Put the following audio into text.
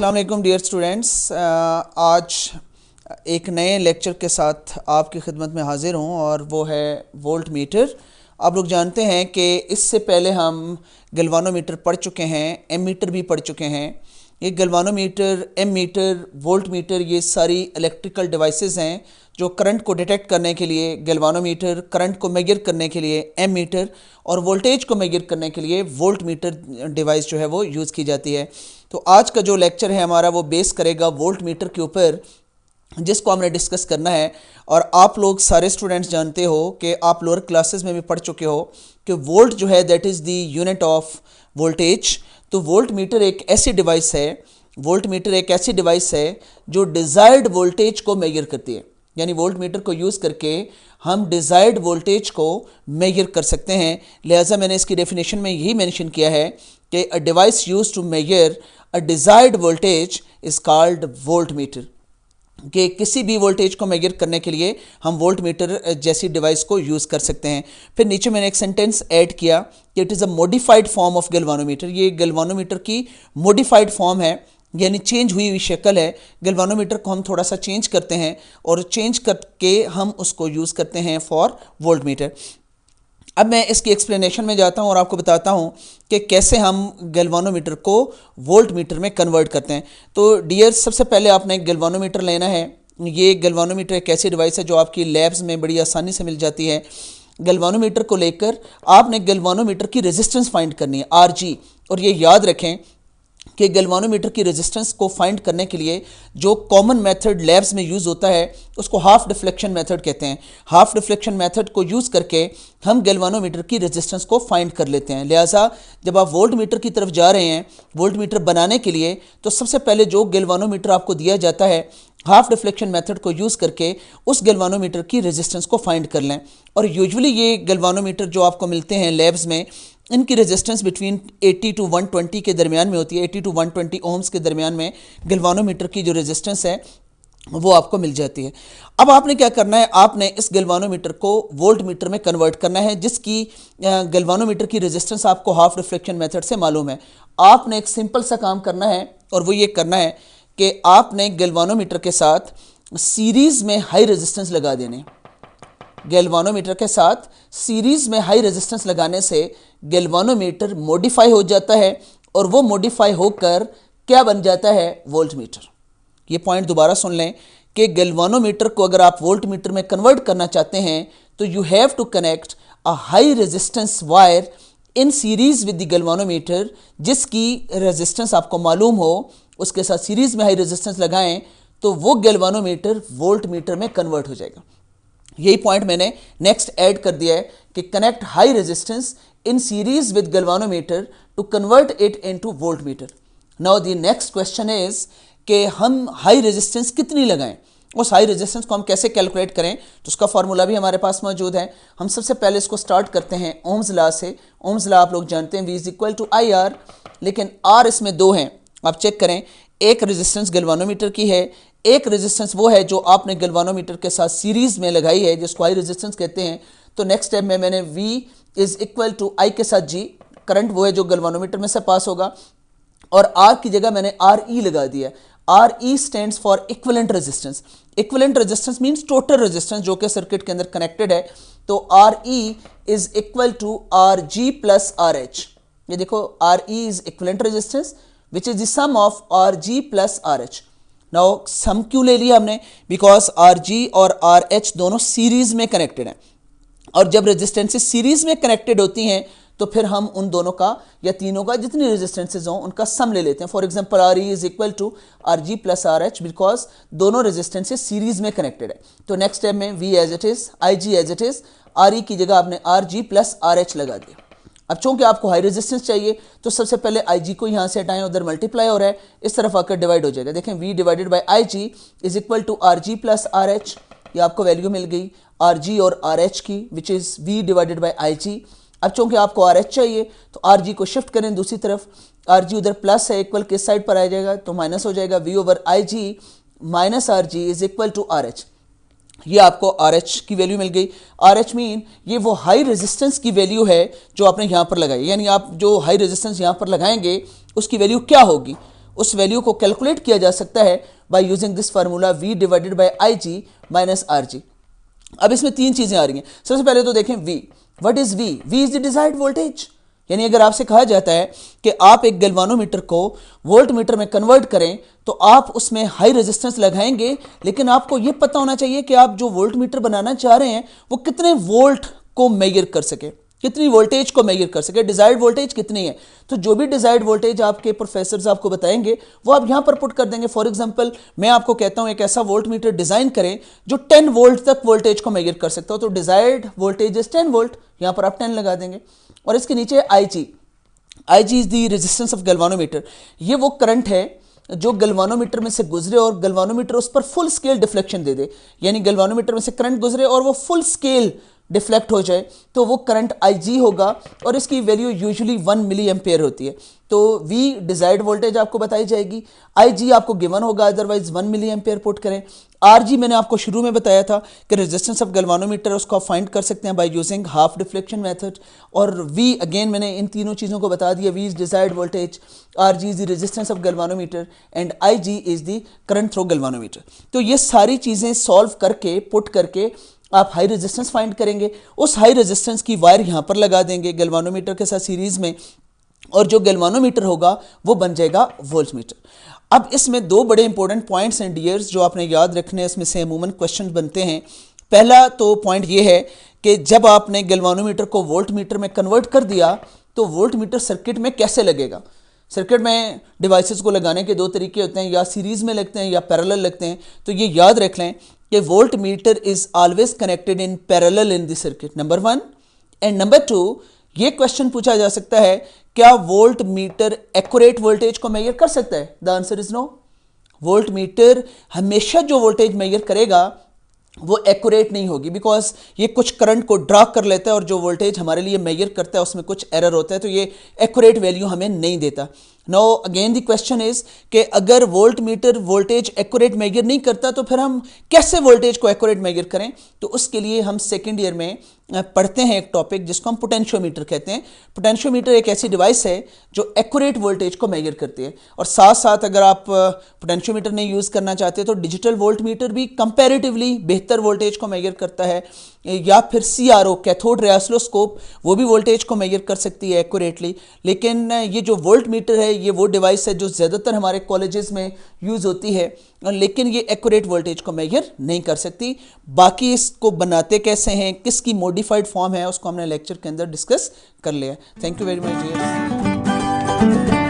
अस्सलाम वालेकुम dear students. आज एक नए लेक्चर के साथ आपकी खिदमत में हाज़िर हूँ और वो है वोल्ट मीटर। आप लोग जानते हैं कि इससे पहले हम गैल्वानोमीटर पढ़ चुके हैं, एम मीटर भी पढ़ चुके हैं। ये galvanometer, ammeter, voltmeter ये सारी इलेक्ट्रिकल डिवाइसेस हैं जो करंट को डिटेक्ट करने के लिए गैल्वानोमीटर, करंट को मेजर करने के लिए एम मीटर और वोल्टेज को मेजर करने के लिए वोल्ट मीटर डिवाइस जो है वो यूज़ की जाती है। तो आज का जो लेक्चर है हमारा वो बेस करेगा वोल्ट मीटर के ऊपर, जिसको हमने डिस्कस करना है। और आप लोग सारे स्टूडेंट्स जानते हो कि आप लोअर क्लासेस में भी पढ़ चुके हो कि वोल्ट जो है that is the unit of voltage. तो वोल्ट मीटर एक ऐसी डिवाइस है, वोल्ट मीटर एक ऐसी डिवाइस है जो डिज़ायर्ड वोल्टेज को मेजर करती है। यानी वोल्ट मीटर को यूज़ करके हम डिज़ायर्ड वोल्टेज को मेजर कर सकते हैं। लिहाजा मैंने इसकी डेफिनेशन में यही मेंशन किया है कि a device used to measure a desired voltage is called voltmeter. कि किसी भी वोल्टेज को मेजर करने के लिए हम वोल्ट मीटर जैसी डिवाइस को यूज़ कर सकते हैं। फिर नीचे मैंने एक सेंटेंस ऐड किया कि it is a modified form of galvanometer. ये गैल्वानोमीटर की मॉडिफाइड फॉर्म है, यानी चेंज हुई हुई शक्ल है। गैल्वानोमीटर को हम थोड़ा सा चेंज करते हैं और चेंज करके हम उसको यूज़ करते हैं फॉर वोल्ट मीटर। अब मैं इसकी एक्सप्लेनेशन में जाता हूँ और आपको बताता हूँ कि कैसे हम गैल्वानोमीटर को वोल्ट मीटर में कन्वर्ट करते हैं। तो डियर, सबसे पहले आपने एक गैल्वानोमीटर लेना है। ये गैल्वानोमीटर एक ऐसी डिवाइस है जो आपकी लैब्स में बड़ी आसानी से मिल जाती है। गैल्वानोमीटर को लेकर आपने गैल्वानोमीटर की रेजिस्टेंस फाइंड करनी है, RG। और ये याद रखें कि गैल्वानोमीटर की रेजिस्टेंस को फाइंड करने के लिए जो कॉमन मेथड लैब्स में यूज़ होता है उसको हाफ डिफ्लेक्शन मेथड कहते हैं। हाफ डिफ्लेक्शन मेथड को यूज़ करके हम गैल्वानोमीटर की रेजिस्टेंस को फाइंड कर लेते हैं। लिहाजा जब आप वोल्ट मीटर की तरफ जा रहे हैं वोल्ट मीटर बनाने के लिए, तो सबसे पहले जो गैल्वानोमीटर आपको दिया जाता है हाफ डिफ्लेक्शन मेथड को यूज़ करके उस गैल्वानोमीटर की रेजिस्टेंस को फाइंड कर लें। और यूजुअली ये गैल्वानोमीटर जो आपको मिलते हैं लैब्स में, इनकी रेजिस्टेंस बिटवीन 80 to 120 के दरमियान में होती है। 80 to 120 ओम्स के दरमियान में गैल्वानोमीटर की जो रेजिस्टेंस है वो आपको मिल जाती है। अब आपने क्या करना है, आपने इस गैल्वानोमीटर को वोल्ट मीटर में कन्वर्ट करना है, जिसकी गैल्वानोमीटर की रेजिस्टेंस आपको हाफ रिफ्लेक्शन मेथड से मालूम है। आपने एक सिंपल सा काम करना है और वो ये करना है कि आपने गैल्वानोमीटर के साथ सीरीज़ में हाई रेजिस्टेंस लगा देने। गैल्वानोमीटर के साथ सीरीज़ में हाई रेजिस्टेंस लगाने से गैल्वानोमीटर मॉडिफाई हो जाता है और वो मॉडिफाई होकर क्या बन जाता है, वोल्ट मीटर। ये पॉइंट दोबारा सुन लें कि गैल्वानोमीटर को अगर आप वोल्ट मीटर में कन्वर्ट करना चाहते हैं तो you have to connect a high resistance wire in series with the galvanometer, जिसकी रेजिस्टेंस आपको मालूम हो, उसके साथ सीरीज़ में हाई रेजिस्टेंस लगाएं तो वो गैल्वानोमीटर वोल्ट मीटर में कन्वर्ट हो जाएगा। यही पॉइंट मैंने नेक्स्ट ऐड कर दिया है कि connect high resistance in series with galvanometer to convert it into voltmeter. Now the next question is कि हम हाई रेजिस्टेंस कितनी लगाएं, उस हाई रेजिस्टेंस को हम कैसे कैलकुलेट करें। तो उसका फार्मूला भी हमारे पास मौजूद है। हम सबसे पहले इसको स्टार्ट करते हैं ओम्स लॉ से। ओम्स लॉ आप लोग जानते हैं, V is equal to IR, लेकिन R इसमें दो हैं। आप चेक करें, एक रेजिस्टेंस गैल्वानोमीटर की है, एक रेजिस्टेंस वो है जो आपने गैल्वानोमीटर के साथ सीरीज़ में लगाई है, जिसको हाई रेजिस्टेंस कहते हैं। तो नेक्स्ट स्टेप में मैंने V is equal to I के साथ G, करंट वो है जो गैल्वानोमीटर में से पास होगा, और R की जगह मैंने RE लगा दिया। RE stands for equivalent resistance. Equivalent resistance means total resistance जो कि सर्किट के अंदर कनेक्टेड है। तो RE is equal to RG plus RH। ये देखो, RE is equivalent resistance which is the sum of RG plus RH। Now sum क्यों ले लिया हमने, बिकॉज RG और RH दोनों सीरीज़ में कनेक्टेड हैं, और जब रेजिस्टेंसेस सीरीज़ में कनेक्टेड होती हैं तो फिर हम उन दोनों का या तीनों का जितनी रेजिस्टेंसेज हों उनका सम ले लेते हैं। For example RE is equal to RG plus RH, because दोनों रेजिस्टेंसेस सीरीज़ में कनेक्टेड है। तो नेक्स्ट स्टेप में V as it is, IG as it is, RE की जगह आपने RG प्लस RH लगा दिया। अब चूंकि आपको हाई रेजिस्टेंस चाहिए तो सबसे पहले IG को यहाँ से हटाएं, उधर मल्टीप्लाई हो रहा है, इस तरफ आकर डिवाइड हो जाएगा। देखें, V divided by IG is equal to RG plus RH। ये आपको वैल्यू मिल गई RG और RH की, which is V divided by IG। अब चूंकि आपको RH चाहिए तो RG को शिफ्ट करें दूसरी तरफ, RG उधर प्लस है, इक्वल किस साइड पर आ जाएगा तो माइनस हो जाएगा। V over IG minus RG is equal to RH। ये आपको RH की वैल्यू मिल गई। RH मीन ये वो हाई रेजिस्टेंस की वैल्यू है जो आपने यहाँ पर लगाई, यानी आप जो हाई रेजिस्टेंस यहाँ पर लगाएंगे उसकी वैल्यू क्या होगी, उस वैल्यू को कैलकुलेट किया जा सकता है by using this formula V divided by IG minus RG। अब इसमें तीन चीजें आ रही हैं। सबसे पहले तो देखें V, what is V? V is the desired voltage. यानी अगर आपसे कहा जाता है कि आप एक गैल्वानोमीटर को वोल्ट मीटर में कन्वर्ट करें तो आप उसमें हाई रेजिस्टेंस लगाएंगे, लेकिन आपको यह पता होना चाहिए कि आप जो वोल्ट मीटर बनाना चाह रहे हैं वो कितने वोल्ट को मेजर कर सके, कितनी वोल्टेज को मेजर कर सके, डिजायर्ड वोल्टेज कितनी है। तो जो भी डिजायर्ड वोल्टेज आपके प्रोफेसर्स आपको बताएंगे वो आप यहां पर पुट कर देंगे। फॉर एग्जांपल मैं आपको कहता हूं एक ऐसा वोल्ट मीटर डिजाइन करें जो 10 वोल्ट तक वोल्टेज को मेजर कर सकता हो, तो डिजायर्ड वोल्टेज इज 10 वोल्ट, यहां पर आप 10 लगा देंगे। और इसके नीचे IG, IG is the resistance of galvanometer. ये वो करंट है जो गैल्वानोमीटर में से गुजरे और गैल्वानोमीटर उस पर फुल स्केल डिफ्लेक्शन दे दे, यानी गैल्वानोमीटर में से करंट गुजरे और वो फुल स्केल डिफ्लेक्ट हो जाए तो वो करंट IG होगा और इसकी वैल्यू यूजुअली 1 मिली एम्पेयर होती है। तो V डिजायर्ड वोल्टेज आपको बताई जाएगी, IG आपको गिवन होगा, अदरवाइज 1 मिली एम्पेयर पुट करें। RG मैंने आपको शुरू में बताया था कि रेजिस्टेंस ऑफ गैल्वानोमीटर उसको आप फाइंड कर सकते हैं by using half deflection method. और V अगेन मैंने इन तीनों चीज़ों को बता दिया, V is desired voltage, RG is the resistance of galvanometer and IG is the current through galvanometer. तो ये सारी चीज़ें सॉल्व करके पुट करके आप हाई रेजिस्टेंस फाइंड करेंगे, उस हाई रेजिस्टेंस की वायर यहाँ पर लगा देंगे गैल्वानोमीटर के साथ सीरीज में, और जो गैल्वानोमीटर होगा वो बन जाएगा वोल्ट मीटर। अब इसमें दो बड़े इंपॉर्टेंट पॉइंट्स एंड डियर्स जो आपने याद रखने हैं, इसमें से अमूमन क्वेश्चन बनते हैं। पहला तो पॉइंट ये है कि जब आपने गैल्वानोमीटर को वोल्ट मीटर में कन्वर्ट कर दिया तो वोल्ट मीटर सर्किट में कैसे लगेगा। सर्किट में डिवाइसेस को लगाने के दो तरीके होते हैं, या सीरीज में लगते हैं या पैरेलल लगते हैं। तो ये याद रख लें कि voltmeter is always connected in parallel in the circuit, number 1। And number 2, ये क्वेश्चन पूछा जा सकता है क्या वोल्ट मीटर एक्यूरेट वोल्टेज को मेजर कर सकता है? The answer is no. Voltmeter हमेशा जो वोल्टेज मेजर करेगा वो एक्यूरेट नहीं होगी, बिकॉज ये कुछ करंट को ड्रा कर लेता है और जो वोल्टेज हमारे लिए मेजर करता है उसमें कुछ एरर होता है, तो ये एक्यूरेट वैल्यू हमें नहीं देता। Now again the question is कि अगर voltmeter voltage accurate measure नहीं करता तो फिर हम कैसे वोल्टेज को एक्यूरेट मेजर करें? तो उसके लिए हम सेकेंड ईयर में पढ़ते हैं एक टॉपिक जिसको हम पोटेंशियोमीटर कहते हैं। पोटेंशियोमीटर एक ऐसी डिवाइस है जो एक्यूरेट वोल्टेज को मेजर करती है। और साथ साथ अगर आप पोटेंशियोमीटर नहीं यूज़ करना चाहते तो डिजिटल वोल्ट मीटर भी कंपैरेटिवली बेहतर वोल्टेज को मेजर करता है, या फिर CRO कैथोड रे ऑसिलोस्कोप वो भी वोल्टेज को मेजर कर सकती है एक्यूरेटली। लेकिन ये जो वोल्ट मीटर है ये वो डिवाइस है जो ज़्यादातर हमारे कॉलेजेस में यूज़ होती है, लेकिन ये एक्यूरेट वोल्टेज को मेजर नहीं कर सकती। बाकी इसको बनाते कैसे हैं, किसकी मॉडिफाइड फॉर्म है, उसको हमने लेक्चर के अंदर डिस्कस कर लिया। Thank you very much dear.